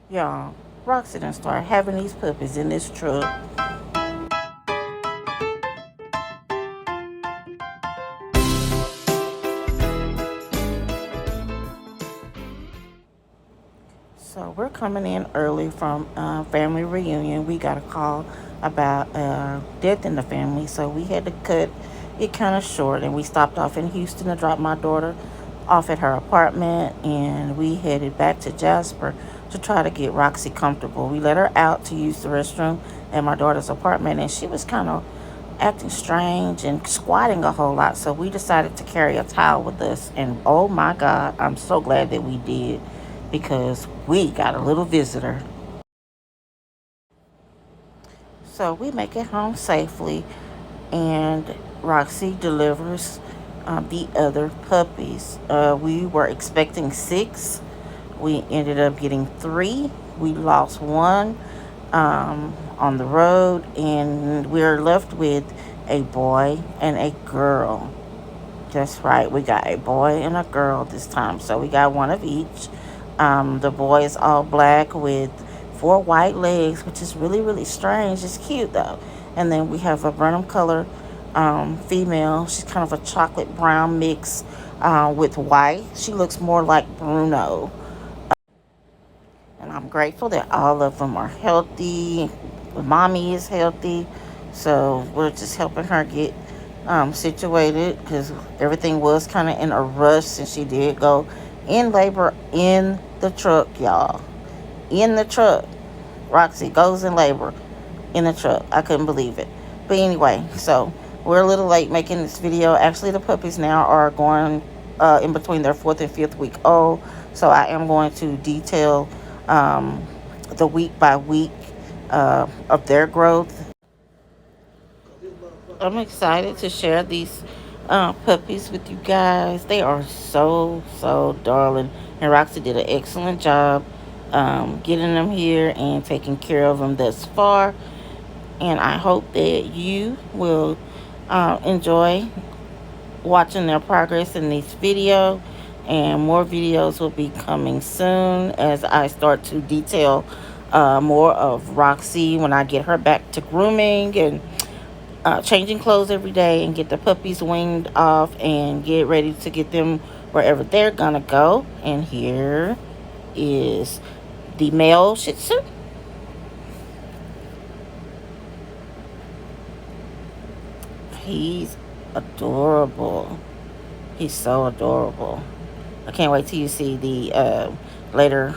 Y'all, Roxy done started having these puppies in this truck. So we're coming in early from family reunion. We got a call about death in the family, so we had to cut it kind of short. And we stopped off in Houston to drop my daughter off at her apartment, and we headed back to Jasper to try to get Roxy comfortable. We let her out to use the restroom at my daughter's apartment, and she was kind of acting strange and squatting a whole lot. So we decided to carry a towel with us, and oh my God, I'm so glad that we did because we got a little visitor. So we make it home safely, and Roxy delivers the other puppies. We were expecting six. We ended up getting three. We lost one on the road, and we're left with a boy and a girl. That's right, we got a boy and a girl this time, so we got one of each. The boy is all black with four white legs, which is really, really strange. It's cute though. And then we have a Burnham color female. She's kind of a chocolate brown mix with white. She looks more like Bruno. And I'm grateful that all of them are healthy. Mommy is healthy. So we're just helping her get situated because everything was kind of in a rush since she did go in labor in the truck, y'all. In the truck. Roxy goes in labor in the truck. I couldn't believe it. But anyway, so we're a little late making this video. Actually, the puppies now are going in between their fourth and fifth week old. So I am going to detail the week by week of their growth. I'm excited to share these puppies with you guys. They are so, so darling. And Roxy did an excellent job getting them here and taking care of them thus far. And I hope that you will enjoy watching their progress in this video. And more videos will be coming soon as I start to detail more of Roxy when I get her back to grooming and changing clothes every day and get the puppies weaned off and get ready to get them wherever they're gonna go. And here is the male Shihtzu. He's adorable. He's so adorable. I can't wait till you see the later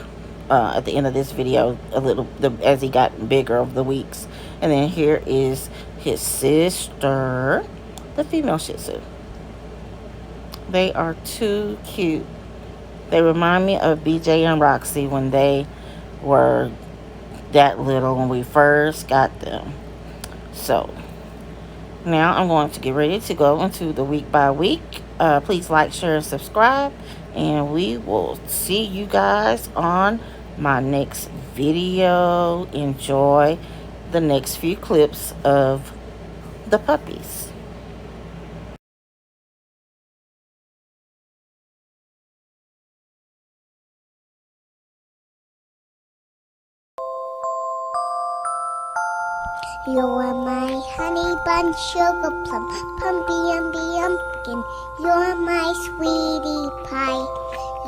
at the end of this video as he got bigger over the weeks. And then here is his sister, the female Shih Tzu. They are too cute. They remind me of BJ and Roxy when they were that little when we first got them. So now I'm going to get ready to go into the week by week. Please like, share, and subscribe. And we will see you guys on my next video. Enjoy the next few clips of the puppies. You're my honey bun, sugar plum, pumpy umby umpkin. You're my sweetie pie.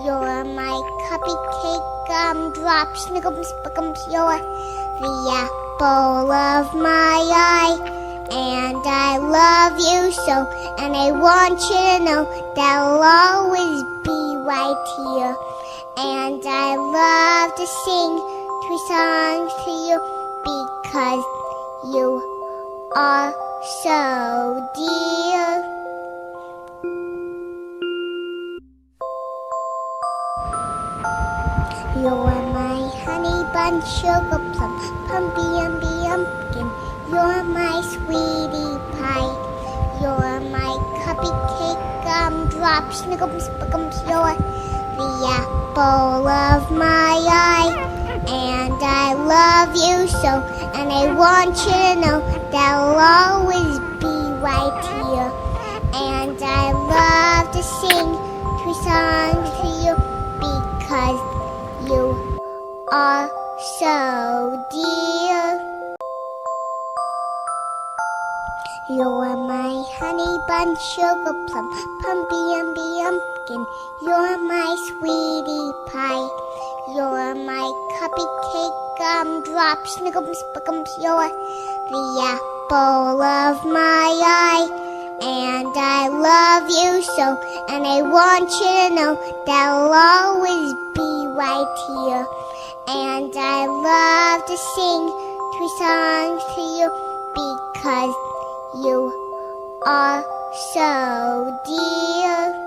You're my cupcake gumdrop, snickums, spickums. You're the apple of my eye. And I love you so, and I want you to know that I'll always be right here. And I love to sing 3 songs to you because you are so dear. You're my honey bun, sugar plum, pumpy umby umpkin. You're my sweetie pie. You're my cupcake gumdrop, snickums, spickums. You're the apple of my eye. And I love you so, and I want you to know that I'll always be right here. And I love to sing 3 songs to you because you are so dear. You're my honey bun, sugar plum, pumpkin. You're my sweetie pie. You're my cupcake, gumdrop, snickums, spickums. You're the apple of my eye. And I love you so, and I want you to know that I'll always be right here. And I love to sing 3 songs to you because you are so dear.